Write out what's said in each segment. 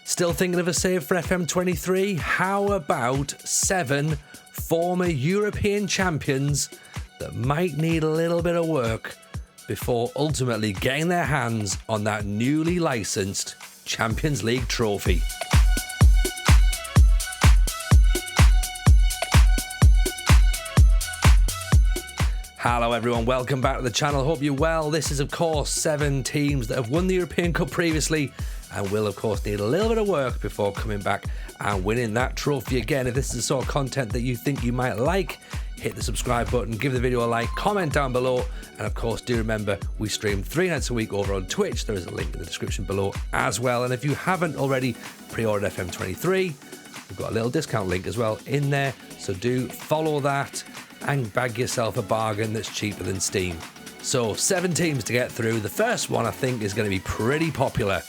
Still thinking of a save for FM23? How about 7 former European champions that might need a little bit of work before ultimately getting their hands on that newly licensed Champions League trophy? Hello everyone, welcome back to the channel. Hope you're well. This is of course 7 teams that have won the European Cup previously and will of course need a little bit of work before coming back and winning that trophy again. If this is the sort of content that you think you might like, hit the subscribe button, give the video a like, comment down below, and of course do remember we stream 3 nights a week over on Twitch. There is a link in the description below as well. And if you haven't already pre-ordered FM23, we've got a little discount link as well in there, so do follow that and bag yourself a bargain that's cheaper than Steam. So 7 teams to get through. The first one I think is going to be pretty popular.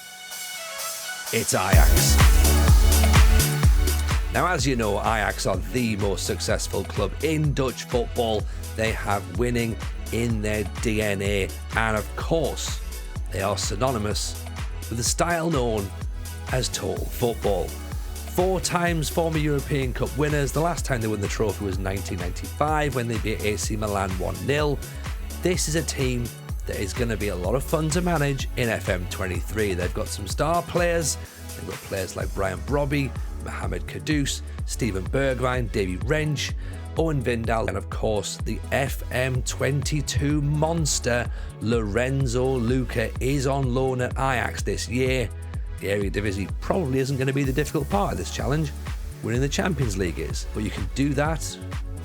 It's Ajax. Now, as you know, Ajax are the most successful club in Dutch football. They have winning in their DNA, and of course they are synonymous with the style known as total football. 4 times former European Cup winners. The last time they won the trophy was 1995 when they beat AC Milan 1-0. This is a team that is going to be a lot of fun to manage in FM23. They've got some star players. They've got players like Brian Brobby, Mohamed Kudus, Steven Bergwijn, Davy Wrench, Owen Vindal, and of course the FM22 monster Lorenzo Luca is on loan at Ajax this year. The Eredivisie probably isn't going to be the difficult part of this challenge. Winning the Champions League is. But you can do that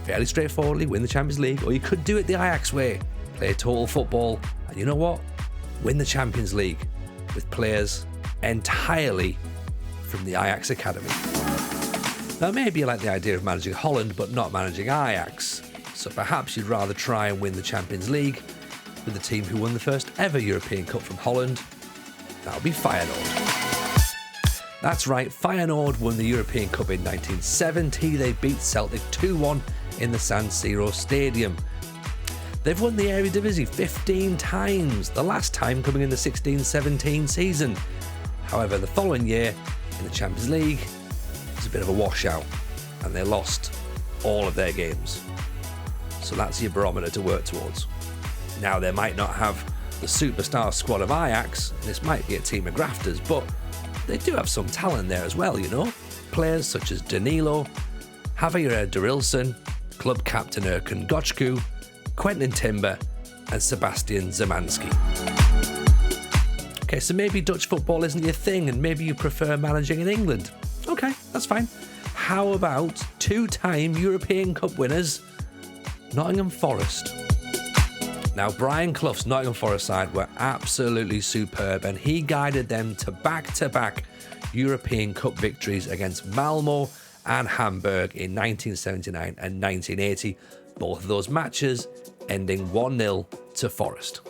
fairly straightforwardly, win the Champions League, or you could do it the Ajax way. Play total football, and you know what? Win the Champions League with players entirely from the Ajax Academy. Now maybe you like the idea of managing Holland but not managing Ajax. So perhaps you'd rather try and win the Champions League with the team who won the first ever European Cup from Holland. That would be Feyenoord. That's right, Feyenoord won the European Cup in 1970. They beat Celtic 2-1 in the San Siro Stadium. They've won the Eredivisie 15 times, the last time coming in the 16-17 season. However, the following year in the Champions League, it was a bit of a washout and they lost all of their games. So that's your barometer to work towards. Now, they might not have the superstar squad of Ajax, this might be a team of grafters, but they do have some talent there as well, you know. Players such as Danilo, Javier Darilson, club captain Erkan Gochku, Quentin Timber and Sebastian Zemanski. Okay, so maybe Dutch football isn't your thing and maybe you prefer managing in England. Okay, that's fine. How about 2-time European Cup winners, Nottingham Forest? Now, Brian Clough's Nottingham Forest side were absolutely superb and he guided them to back-to-back European Cup victories against Malmo and Hamburg in 1979 and 1980. Both of those matches ending 1-0 to Forest.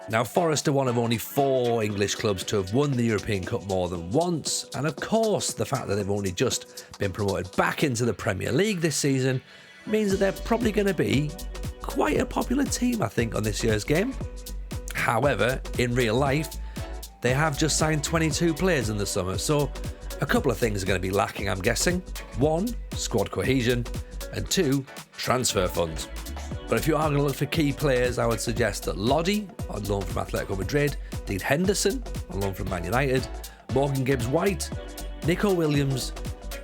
Now, Forest are one of only 4 English clubs to have won the European Cup more than once, and of course the fact that they've only just been promoted back into the Premier League this season means that they're probably going to be quite a popular team, I think, on this year's game. However, in real life, they have just signed 22 players in the summer, so a couple of things are going to be lacking, I'm guessing. 1, squad cohesion, and 2, transfer funds. But if you are going to look for key players, I would suggest that Lodi, on loan from Atletico Madrid, Dean Henderson, on loan from Man United, Morgan Gibbs-White, Nico Williams,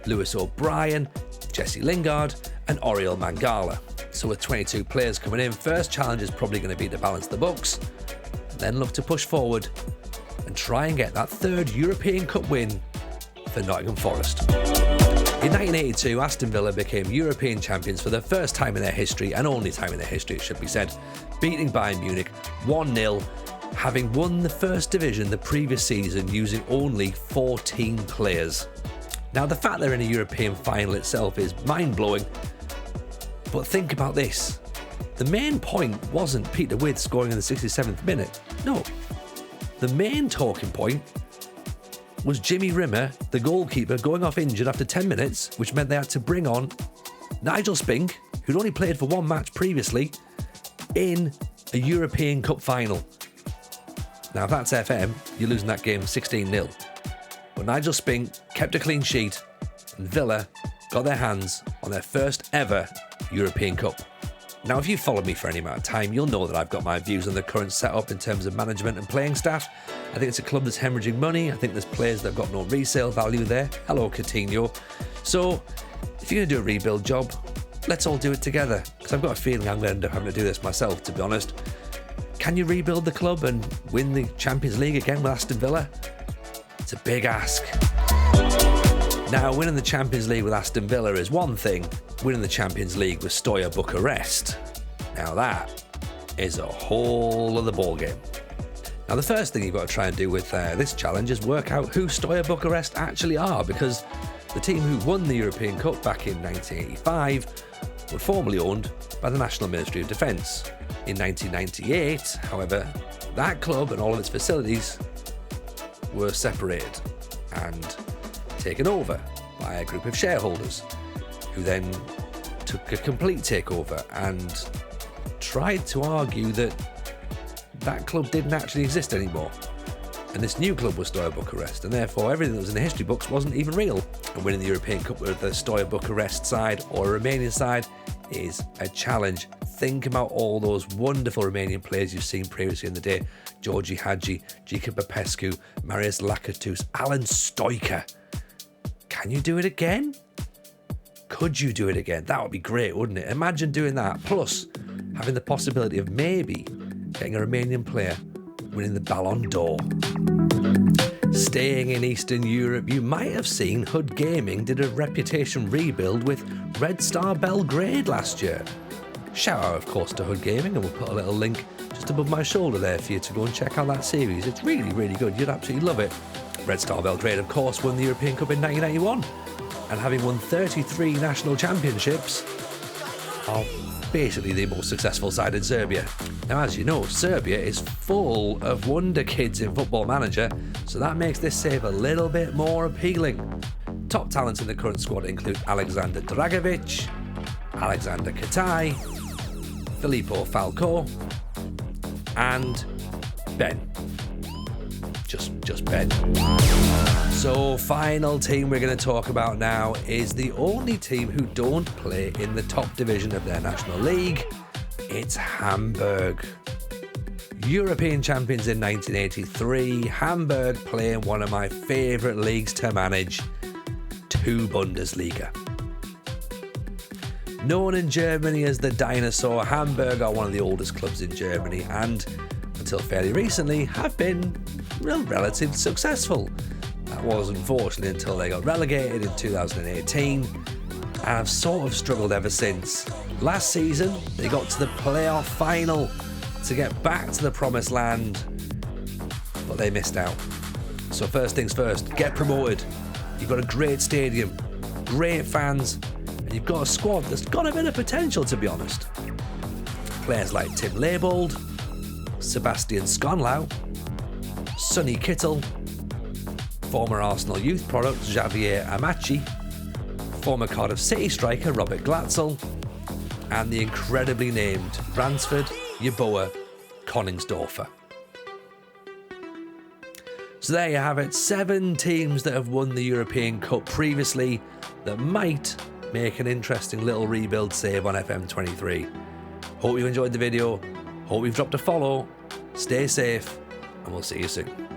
Lewis O'Brien, Jesse Lingard, and Oriol Mangala. So with 22 players coming in, first challenge is probably going to be to balance the books, and then look to push forward and try and get that 3rd European Cup win for Nottingham Forest. In 1982, Aston Villa became European champions for the first time in their history, and only time in their history, it should be said, beating Bayern Munich 1-0, having won the first division the previous season using only 14 players. Now, the fact they're in a European final itself is mind-blowing, but think about this. The main point wasn't Peter With scoring in the 67th minute. No. The main talking point was Jimmy Rimmer, the goalkeeper, going off injured after 10 minutes, which meant they had to bring on Nigel Spink, who'd only played for 1 match previously, in a European Cup final. Now, if that's FM, you're losing that game 16-0. But Nigel Spink kept a clean sheet and Villa got their hands on their first ever European Cup. Now, if you've followed me for any amount of time, you'll know that I've got my views on the current setup in terms of management and playing staff. I think it's a club that's hemorrhaging money. I think there's players that have got no resale value there. Hello, Coutinho. So, if you're going to do a rebuild job, let's all do it together. Because I've got a feeling I'm going to end up having to do this myself, to be honest. Can you rebuild the club and win the Champions League again with Aston Villa? It's a big ask. Now, winning the Champions League with Aston Villa is one thing. Winning the Champions League with Steaua Bucharest, now that is a whole other ballgame. Now, the first thing you've got to try and do with this challenge is work out who Steaua Bucharest actually are, because the team who won the European Cup back in 1985 were formerly owned by the National Ministry of Defence. In 1998, however, that club and all of its facilities were separated and taken over by a group of shareholders who then took a complete takeover and tried to argue that that club didn't actually exist anymore. And this new club was Steaua Bucharest, and therefore everything that was in the history books wasn't even real. And winning the European Cup with the Steaua Bucharest side or a Romanian side is a challenge. Think about all those wonderful Romanian players you've seen previously in the day. Georgi Hagi, Gica Popescu, Marius Lakatos, Alan Stoica. Can you do it again? Could you do it again? That would be great, wouldn't it? Imagine doing that, plus having the possibility of maybe getting a Romanian player winning the Ballon d'Or. Staying in Eastern Europe, you might have seen Hood Gaming did a reputation rebuild with Red Star Belgrade last year. Shout out, of course, to Hood Gaming, and we'll put a little link just above my shoulder there for you to go and check out that series. It's really, really good. You'd absolutely love it. Red Star Belgrade, of course, won the European Cup in 1991, and having won 33 national championships, are basically the most successful side in Serbia. Now, as you know, Serbia is full of wonder kids in Football Manager, so that makes this save a little bit more appealing. Top talents in the current squad include Alexander Dragovic, Alexander Katai, Filippo Falco, and Ben. Just Ben. So, final team we're going to talk about now is the only team who don't play in the top division of their national league. It's Hamburg. European champions in 1983, Hamburg play in one of my favourite leagues to manage, 2 Bundesliga. Known in Germany as the Dinosaur, Hamburg are one of the oldest clubs in Germany and, until fairly recently, have been relatively successful. That was unfortunately until they got relegated in 2018 and have sort of struggled ever since. Last season, they got to the playoff final to get back to the promised land, but they missed out. So first things first, get promoted. You've got a great stadium, great fans, and you've got a squad that's got a bit of potential, to be honest. Players like Tim Leibold, Sebastian Skonlau, Sonny Kittel, former Arsenal youth product Javier Amachi, former Cardiff City striker Robert Glatzel, and the incredibly named Bransford Yeboah Koningsdorfer. So there you have it, 7 teams that have won the European Cup previously that might make an interesting little rebuild save on FM23. Hope you enjoyed the video, hope you've dropped a follow, stay safe, and we'll see you soon.